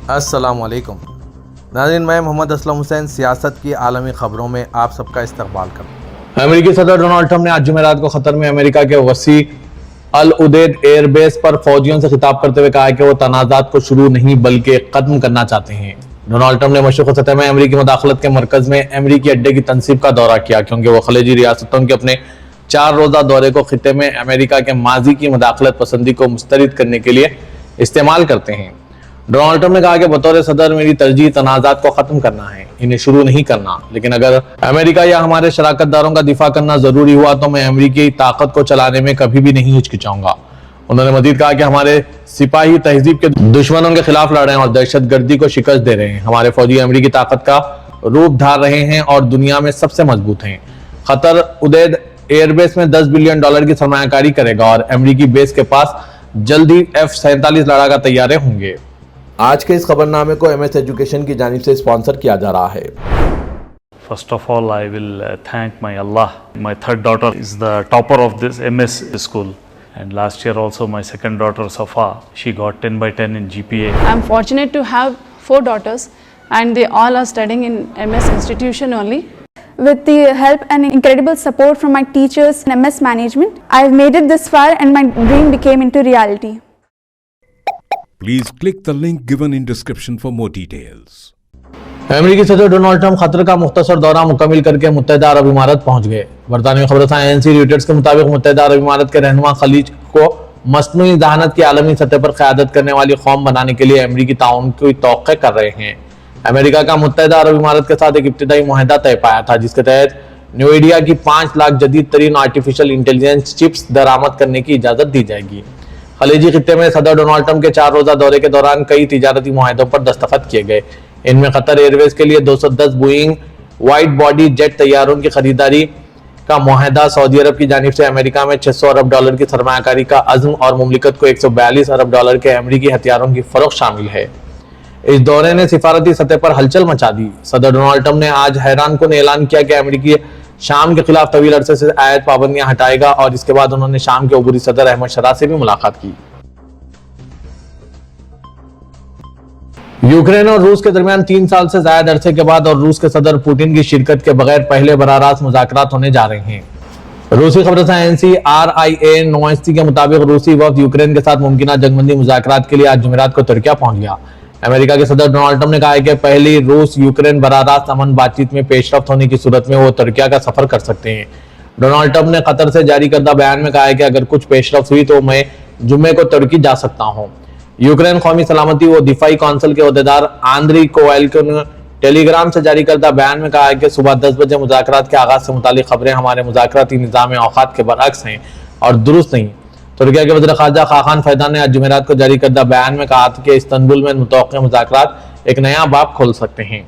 अस्सलाम वालेकुम नाज़रीन, मैं मोहम्मद असलम हुसैन सियासत की आलमी खबरों में आप सबका इस्तकबाल करता हूँ। अमेरिकी सदर डोनाल्ड ट्रंप ने आज जुमेरात को खतर में अमेरिका के वसी अल उदैद एयरबेस पर फौजियों से खिताब करते हुए कहा कि वो तनाज़ात को शुरू नहीं बल्कि खत्म करना चाहते हैं। डोनाल्ड ट्रंप ने मशरिक़ सतह में अमेरिकी मुदाखलत के मरकज में अमेरिकी अड्डे की तनसीब का दौरा किया, क्योंकि वो खलीजी रियासतों के अपने 4 रोज़ा दौरे को खिते में अमेरिका के माजी की मुदाखलत पसंदी को मुस्तरद करने के लिए इस्तेमाल करते हैं। डोनाल्ड ट्रंप ने कहा कि बतौर सदर मेरी तरजीह तनाज़ात को खत्म करना है, इन्हें शुरू नहीं करना, लेकिन अगर अमेरिका या हमारे शराकतदारों का दिफा करना जरूरी हुआ तो मैं अमेरिकी ताकत को चलाने में कभी भी नहीं हिचकिचाऊंगा। उन्होंने मजीद कहा कि हमारे सिपाही तहजीब के दुश्मनों के खिलाफ लड़ रहे हैं और दहशतगर्दी को शिकस्त दे रहे हैं। हमारे फौजी अमेरिकी ताकत का रूप धार रहे हैं और दुनिया में सबसे मजबूत हैं। खतर उदैद एयरबेस में $10 बिलियन की सरमायाकारी करेगा और अमेरिकी बेस के पास जल्द ही F-47 लड़ाका तैयारे होंगे। आज के इस खबरनामे को MS एजुकेशन की जानिब से स्पॉन्सर किया जा रहा है। First of all, I will thank my Allah. My third daughter is the topper of this MS school. And last year also my second daughter, Safa, she got 10 by 10 in GPA. I'm fortunate to have 4 daughters and they all are studying in MS institution only. With the help and incredible support from my teachers and MS management, I've made it this far and my dream became into reality. Please click the link given in description for more details. अमेरिकी सदर Donald Trump खतर का मुख्तसर दौरा मुकम्मिल करके मुत्तहिदा अरब इमारात पहुंच गए। बरतानवी खबरसां ANC Reuters के मुताबिक मुत्तहिदा अरब इमारात के रहनुमा खलीज को मसनूई जहानत की आलमी सतह पर क़यादत करने वाली कौम बनाने के लिए अमेरिकी ताउन की तौक़े कर रहे हैं। अमेरिका का मुत्तहिदा अरब इमारात के साथ एक इब्तिदाई मुआहदा तय पाया था, जिसके तहत न्यूएडिया की 5 लाख जदीद तरीन आर्टिफिशियल इंटेलिजेंस चिप्स दरामद करने की इजाज़त दी जाएगी। खलीजी खित्ते में सदर डोनाल्ड ट्रंप के 4 रोज़ा दौरे के दौरान कई तिजारती मुआहदों पर दस्तखत किए गए। इनमें कतर एयरवेज के लिए 210 बोइंग वाइड बॉडी जेट तैयारों की खरीदारी का मुआहदा, सऊदी अरब की जानिब से अमेरिका में $600 अरब की सरमायाकारी का अज़्म और मुमलिकत को $142 अरब के अमेरिकी हथियारों की फरोख्त शामिल है। इस दौरे ने सिफारती सतह पर हलचल मचा दी। सदर डोनाल्ड ट्रंप ने आज हैरान कुन ऐलान किया कि अमेरिकी शाम के खिलाफ तवील अरसे से आयत पाबंदियां हटाएगा और इसके बाद उन्होंने शाम के अबूरी सदर अहमद शरा से भी मुलाकात की। यूक्रेन और रूस के दरमियान 3 साल से ज्यादा अरसे के बाद और रूस के सदर पुतिन की शिरकत के बगैर पहले बराह रास्त मुज़ाकरात होने जा रहे हैं। रूसी खबरसां ANC RIA Novosti के मुताबिक रूसी वफ्द यूक्रेन के साथ मुमकिना जंगबंदी मुज़ाकरात के लिए आज जुमेरात को तुर्किया पहुंच गया। अमेरिका के सदर डोनाल्ड ट्रंप ने कहा है कि पहली रूस यूक्रेन बराह रास्त अमन बातचीत में पेशरफ्त होने की सूरत में वो तुर्किया का सफर कर सकते हैं। डोनाल्ड ट्रंप ने कतर से जारी करदा बयान में कहा है कि अगर कुछ पेशरफ्त हुई तो मैं जुम्मे को तुर्की जा सकता हूँ। यूक्रेन कौमी सलामती व दिफाई कौंसिल के अहदेदार आंद्री कोवेल्को ने टेलीग्राम से जारी करदा बयान में कहा है कि सुबह 10 बजे मुज़ाकरात के आगाज से मुतालिक खबरें हमारे मुज़ाकराती निज़ाम औकात के बरअक्स हैं और दुरुस्त नहीं। तुर्किया के वज़ीर ख़ारजा खाकान फैदान ने आज जुमेरात को जारी करदा बयान में कहा कि इस्तांबुल में मुतवक्किल मुज़ाकरात एक नया बाब खोल सकते हैं।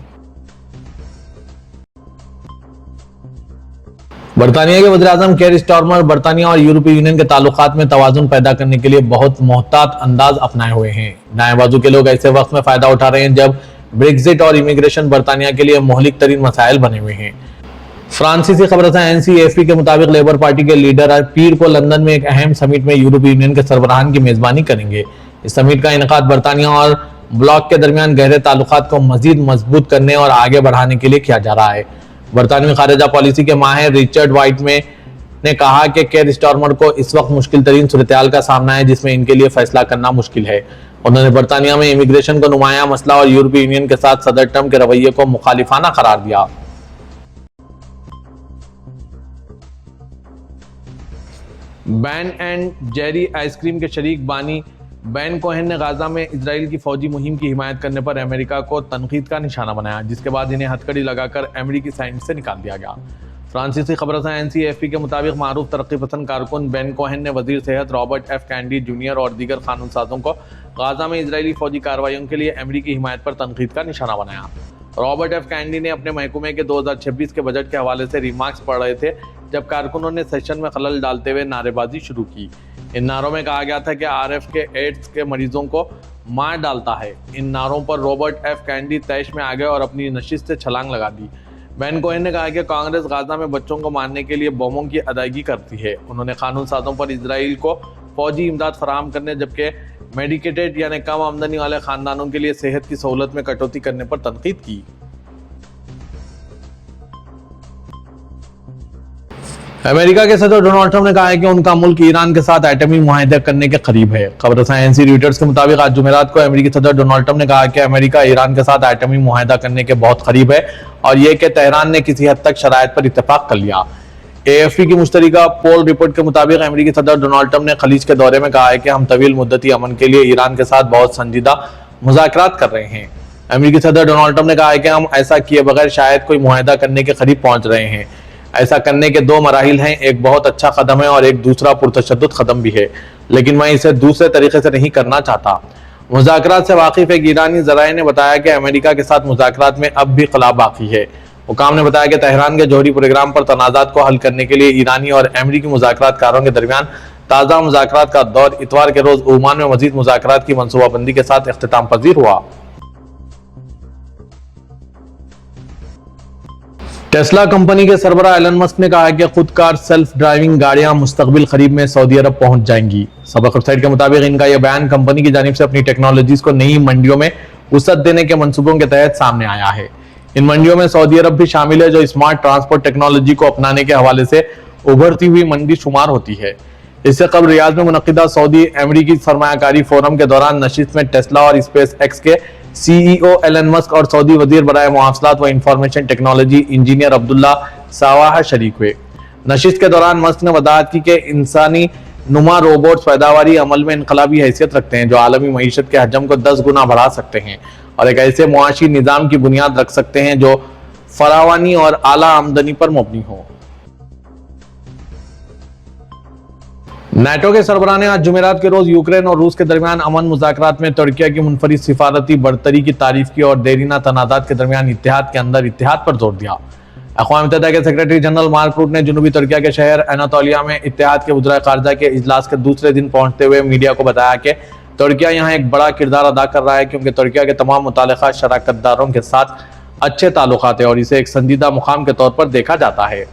बरतानिया के वज़ीर-ए-आज़म केयर स्टारमर बरतानिया और यूरोपीय यूनियन के ताल्लुकात में तवाज़ुन पैदा करने के लिए बहुत मोहतात अंदाज अपनाए हुए हैं। दाएं बाजू के लोग ऐसे वक्त में फायदा उठा रहे हैं जब ब्रेक्जिट और इमिग्रेशन बरतानिया के लिए मोहलिक तरीन मसाइल बने हुए हैं। फ्रांसीसी खबरसां ANC AFP के मुताबिक लेबर पार्टी के लीडर पीर को लंदन में एक अहम समिट में यूरोपीय यूनियन के सरबराहान की मेजबानी करेंगे। इस समिट का इनेकाद बरतानिया और ब्लॉक के दरमियान गहरे ताल्लुकात को मजीद मजबूत करने और आगे बढ़ाने के लिए किया जा रहा है। बरतानवी खारिजा पॉलिसी के माहिर रिचर्ड वाइट ने कहा कि केयर स्टारमर को इस वक्त मुश्किल तरीन सूरत-ए-हाल का सामना है जिसमें इनके लिए फैसला करना मुश्किल है। उन्होंने बरतानिया में इमिग्रेशन को नुमाया मसला और यूरोपीय यूनियन के साथ सदर ट्रंप के रवैये को मुखालिफाना करार दिया। बैन एंड जेरी आइसक्रीम के शरीक बानी बैन कोहेन ने गाजा में इजराइल की फौजी मुहिम की हिमायत करने पर अमेरिका को तनकीद का निशाना बनाया, जिसके बाद इन्हें हथकड़ी लगाकर अमेरिकी साइंस से निकाल दिया गया। फ्रांसीसी खबरसां ANC AFP के मुताबिक मारूफ तरक्की पसंद कारकुन बेन कोहेन ने वजीर सेहत रॉबर्ट F कैंडी जूनियर और दीगर कानून साजों को गाजा में इजरायली फौजी कार्रवाइयों के लिए अमेरिकी हिमायत पर तनकीद का निशाना बनाया। रॉबर्ट F कैंडी ने अपने महकमे के 2026 के बजट के हवाले से रिमार्क्स पढ़ रहे थे जब कारकुनों ने सेशन में खलल डालते हुए नारेबाजी शुरू की। इन नारों में कहा गया था कि RF के एड्स के मरीजों को मार डालता है। इन नारों पर रॉबर्ट F कैंडी तैश में आ गए और अपनी नशिस्त से छलांग लगा दी। बैन कोहेन ने कहा कि कांग्रेस गाजा में बच्चों को मारने के लिए बमों की अदायगी करती है। उन्होंने कानून साजों पर इजराइल को فوجی امداد فراہم کرنے جبکہ میڈیکیٹڈ یعنی کم آمدنی والے خاندانوں کے لیے صحت کی سہولت میں کٹوتی کرنے پر تنقید کی۔ امریکہ کے صدر ڈونلڈ ٹرمپ نے کہا ہے کہ ان کا ملک ایران کے ساتھ ایٹمی معاہدہ کرنے کے قریب ہے۔ خبر رساں NC ریوٹرز کے مطابق آج جمعرات کو امریکی صدر ڈونلڈ ٹرمپ نے کہا کہ امریکہ ایران کے ساتھ ایٹمی معاہدہ کرنے کے بہت قریب ہے اور یہ کہ تہران نے کسی حد تک شرائط پر اتفاق کر لیا۔ AFP کی مشترکہ پول رپورٹ کے مطابق امریکی صدر ڈونلڈ ٹرمپ نے خلیج کے دورے میں کہا ہے کہ ہم طویل مدتی امن کے لیے ایران کے ساتھ بہت سنجیدہ مذاکرات کر رہے ہیں۔ امریکی صدر ڈونلڈ ٹرمپ نے کہا ہے کہ ہم ایسا کیے بغیر شاید کوئی معاہدہ کرنے کے قریب پہنچ رہے ہیں۔ ایسا کرنے کے دو مراحل ہیں، ایک بہت اچھا قدم ہے اور ایک دوسرا پرتشدد قدم بھی ہے، لیکن میں اسے دوسرے طریقے سے نہیں کرنا چاہتا۔ مذاکرات سے واقف ایک ایرانی ذرائع نے بتایا کہ امریکہ کے ساتھ مذاکرات میں اب بھی خلا باقی ہے۔ حکام نے بتایا کہ تہران کے جوہری پروگرام پر تنازعات کو حل کرنے کے لیے ایرانی اور امریکی مذاکرات کاروں کے درمیان تازہ مذاکرات کا دور اتوار کے روز عمان میں مزید مذاکرات کی منصوبہ بندی کے ساتھ اختتام پذیر ہوا۔ ٹیسلا کمپنی کے سربراہ ایلن مسک نے کہا کہ خود کار سیلف ڈرائیونگ گاڑیاں مستقبل قریب میں سعودی عرب پہنچ جائیں گی۔ سبق ویب سائٹ کے مطابق ان کا یہ بیان کمپنی کی جانب سے اپنی ٹیکنالوجیز کو نئی منڈیوں میں وسعت دینے کے منصوبوں کے تحت سامنے آیا ہے۔ ان منڈیوں میں سعودی عرب بھی شامل ہے جو اسمارٹ ٹرانسپورٹ ٹیکنالوجی کو اپنانے کے حوالے سے ابھرتی ہوئی منڈی شمار ہوتی ہے۔ اس سے قبل ریاض میں منعقدہ سعودی امریکی سرمایہ کاری فورم کے دوران نشست میں ٹیسلا اور اسپیس ایکس کے CEO ایلن مسک اور سعودی وزیر برائے مواصلات و انفارمیشن ٹیکنالوجی انجینئر عبداللہ سواح شریک ہوئے۔ نشست کے دوران مسک نے وضاحت کی کہ انسانی نما روبوٹس پیداواری عمل میں انقلابی حیثیت رکھتے ہیں جو عالمی معیشت کے حجم کو 10 گنا بڑھا سکتے ہیں اور ایک ایسے معاشی نظام کی بنیاد رکھ سکتے ہیں جو فراوانی اور اعلیٰ آمدنی پر مبنی ہو۔ نیٹو کے سربراہ نے آج جمعرات کے روز یوکرین اور روس کے درمیان امن مذاکرات میں ترکیہ کی منفرد سفارتی برتری کی تعریف کی اور دیرینہ تنازعات کے درمیان اتحاد کے اندر اتحاد پر زور دیا۔ اقوام متحدہ کے سیکریٹری جنرل مارک روٹ نے جنوبی ترکیہ کے شہر اناطولیہ میں اتحاد کے وزرائے خارجہ کے اجلاس کے دوسرے دن پہنچتے ہوئے میڈیا کو بتایا کہ ترکیہ یہاں ایک بڑا کردار ادا کر رہا ہے کیونکہ ترکیہ کے تمام متعلقہ شراکت داروں کے ساتھ اچھے تعلقات ہیں اور اسے ایک سنجیدہ مقام کے طور پر دیکھا جاتا ہے۔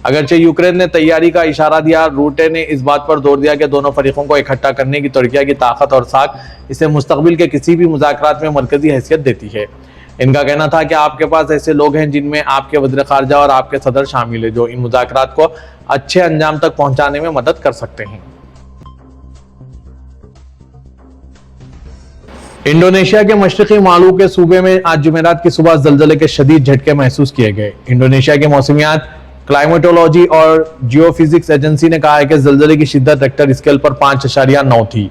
اگرچہ یوکرین نے تیاری کا اشارہ دیا، روٹے نے اس بات پر زور دیا کہ دونوں فریقوں کو اکٹھا کرنے کی ترکیہ کی طاقت اور ساکھ اسے مستقبل کے کسی بھی مذاکرات میں مرکزی حیثیت دیتی ہے۔ ان کا کہنا تھا کہ آپ کے پاس ایسے لوگ ہیں جن میں آپ کے وزیر خارجہ اور آپ کے صدر شامل ہیں جو ان مذاکرات کو اچھے انجام تک پہنچانے میں مدد کر سکتے ہیں۔ انڈونیشیا کے مشرقی مالو کے صوبے میں آج جمعرات کی صبح زلزلے کے شدید جھٹکے محسوس کیے گئے۔ انڈونیشیا کے موسمیات، کلائمیٹولوجی اور جیو فزکس ایجنسی نے کہا ہے کہ زلزلے کی شدت ریکٹر اسکیل پر 5.9 تھی،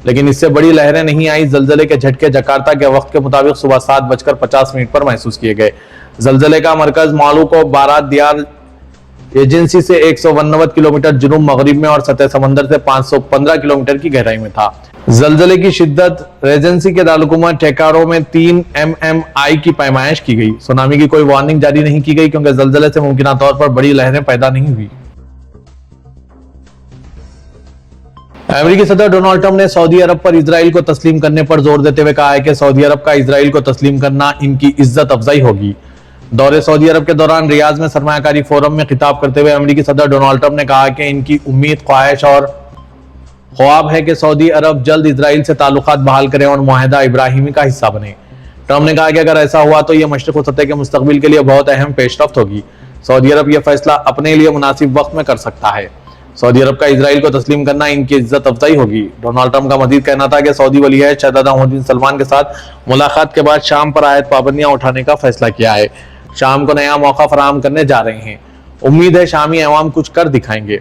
لیکن اس سے بڑی لہریں نہیں آئی۔ زلزلے کے جھٹکے جکارتا کے وقت کے مطابق صبح 7:50 پر محسوس کیے گئے۔ زلزلے کا مرکز مالو کو بارات دیار ایجنسی سے 189 کلومیٹر جنوب مغرب میں اور سطح سمندر سے 515 کلومیٹر کی گہرائی میں تھا۔ زلزلے کی شدت ریجنسی کے دارالحکومت ٹیکارو میں 3 MMI کی پیمائش کی گئی۔ سونامی کی کوئی وارننگ جاری نہیں کی گئی کیونکہ زلزلے سے ممکنہ طور پر بڑی لہریں پیدا نہیں ہوئی۔ امریکی صدر ڈونلڈ ٹرمپ نے سعودی عرب پر اسرائیل کو تسلیم کرنے پر زور دیتے ہوئے کہا ہے کہ سعودی عرب کا اسرائیل کو تسلیم کرنا ان کی عزت افزائی ہوگی۔ دورے سعودی عرب کے دوران ریاض میں سرمایہ کاری فورم میں خطاب کرتے ہوئے امریکی صدر ڈونلڈ ٹرمپ نے کہا کہ ان کی امید، خواہش اور خواب ہے کہ سعودی عرب جلد اسرائیل سے تعلقات بحال کرے اور معاہدہ ابراہیمی کا حصہ بنے۔ ٹرمپ نے کہا کہ اگر ایسا ہوا تو یہ مشرق وسطیٰ کے مستقبل کے لیے بہت اہم پیش رفت ہوگی۔ سعودی عرب یہ فیصلہ اپنے لیے مناسب وقت میں کر سکتا ہے۔ سعودی عرب کا اسرائیل کو تسلیم کرنا ان کی عزت افزائی ہوگی۔ ڈونلڈ ٹرمپ کا مزید کہنا تھا کہ سعودی ولی عہد شہزادہ محمد بن سلمان کے ساتھ ملاقات کے بعد شام پر عائد پابندیاں اٹھانے کا فیصلہ کیا ہے۔ شام کو نیا موقع فراہم کرنے جا رہے ہیں۔ امید ہے شامی عوام کچھ کر دکھائیں گے۔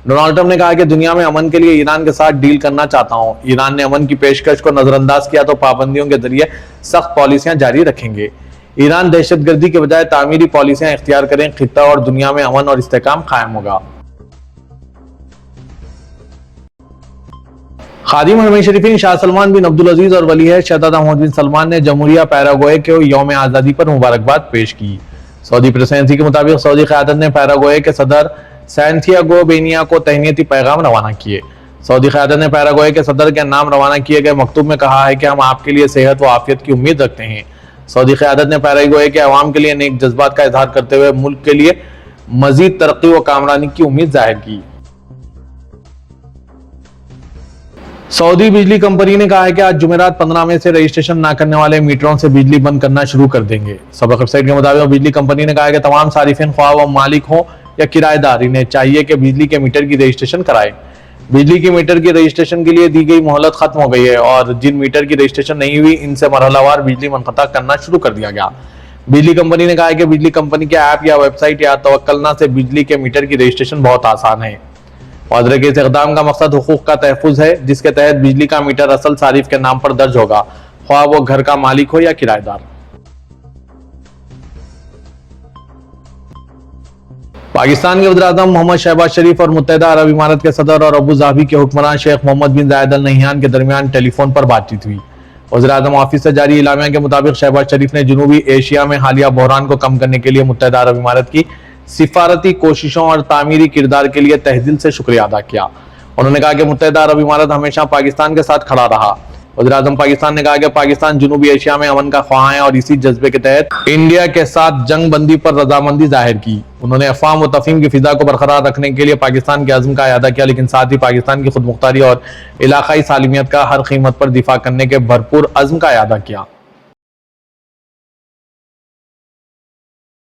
ڈونلڈ ٹرمپ نے کہا کہ دنیا میں امن کے لیے ایران کے ساتھ ڈیل کرنا چاہتا ہوں۔ ایران نے امن کی پیشکش کو نظر انداز کیا تو پابندیوں کے ذریعے سخت پالیسیاں جاری رکھیں گے۔ ایران دہشت گردی کے بجائے تعمیری پالیسیاں اختیار کریں، خطہ اور دنیا میں امن اور استحکام قائم ہوگا۔ خادم حرمین شریفین شاہ سلمان بن عبدالعزیز اور ولی عہد شہزادہ محمد بن سلمان نے جمہوریہ پیراگوئے کے یوم آزادی پر مبارکباد پیش کی۔ سعودی پریس ایجنسی کے مطابق سعودی قیادت نے پیراگوئے کے صدر سینتیاگو بینیا کو تہنیتی پیغام روانہ کیے۔ سعودی قیادت نے پیراگوئے کے صدر کے نام روانہ کیے گئے مکتوب میں کہا ہے کہ ہم آپ کے لیے صحت و عافیت کی امید رکھتے ہیں۔ سعودی قیادت نے پیراگوئے کے عوام کے لیے نیک جذبات کا اظہار کرتے ہوئے ملک کے لیے مزید ترقی و کامرانی کی امید ظاہر کی۔ सऊदी बिजली कंपनी ने कहा है कि आज जुमेरात 15 मई से रजिस्ट्रेशन ना करने वाले मीटरों से बिजली बंद करना शुरू कर देंगे। सबक वेबसाइट के मुताबिक बिजली कंपनी ने कहा है कि तमाम सारिफिन ख्वाह वो मालिक हो या किराएदार, इन्हें चाहिए कि बिजली के मीटर की रजिस्ट्रेशन कराएं। बिजली के मीटर की रजिस्ट्रेशन के लिए दी गई मोहलत खत्म हो गई है और जिन मीटर की रजिस्ट्रेशन नहीं हुई इनसे मरहलावार बिजली मुनक़ता करना शुरू कर दिया गया। बिजली कंपनी ने कहा है कि बिजली कंपनी के ऐप या वेबसाइट या तवक्कलना से बिजली के मीटर की रजिस्ट्रेशन बहुत आसान है। वादरे के इस इक़दाम का मकसद हुकूक का तहफ़्फ़ुज़ है, जिसके तहत बिजली का मीटर असल सारिफ के नाम पर दर्ज होगा, ख्वाह वो घर का मालिक हो या किराएदार। पाकिस्तान के वज़ीर-ए-आज़म मोहम्मद शहबाज शरीफ और मुत्तहिदा अरब इमारात के सदर और अबू धाबी के हुक्मरान शेख मोहम्मद बिन जायद अल नहयान के दरमियान टेलीफोन पर बातचीत हुई। वज़ीर-ए-आज़म ऑफिस से जारी इलामिया के मुताबिक शहबाज शरीफ ने जनूबी एशिया में हालिया बहरान को कम करने के लिए मुत्तहिदा अरब इमारात की सिफारती कोशिशों और तामीरी किरदार के लिए तहे दिल से शुक्रिया अदा किया। उन्होंने कहा कि मुत्तहिदा अरब इमारात हमेशा पाकिस्तान के साथ खड़ा रहा। वज़ीर-ए-आज़म पाकिस्तान ने कहा कि पाकिस्तान जनूबी एशिया में अमन का ख्वाह है और इसी जज्बे के तहत इंडिया के साथ जंग बंदी पर रजामंदी जाहिर की। उन्होंने अफ़वाम व तफ़हीम की फिजा को बरकरार रखने के लिए पाकिस्तान के अज़्म का इयादा किया, लेकिन साथ ही पाकिस्तान की खुद मुख्तारी और इलाकाई सालिमियत का हर कीमत पर दिफा करने के भरपूर अज़्म का इयादा किया।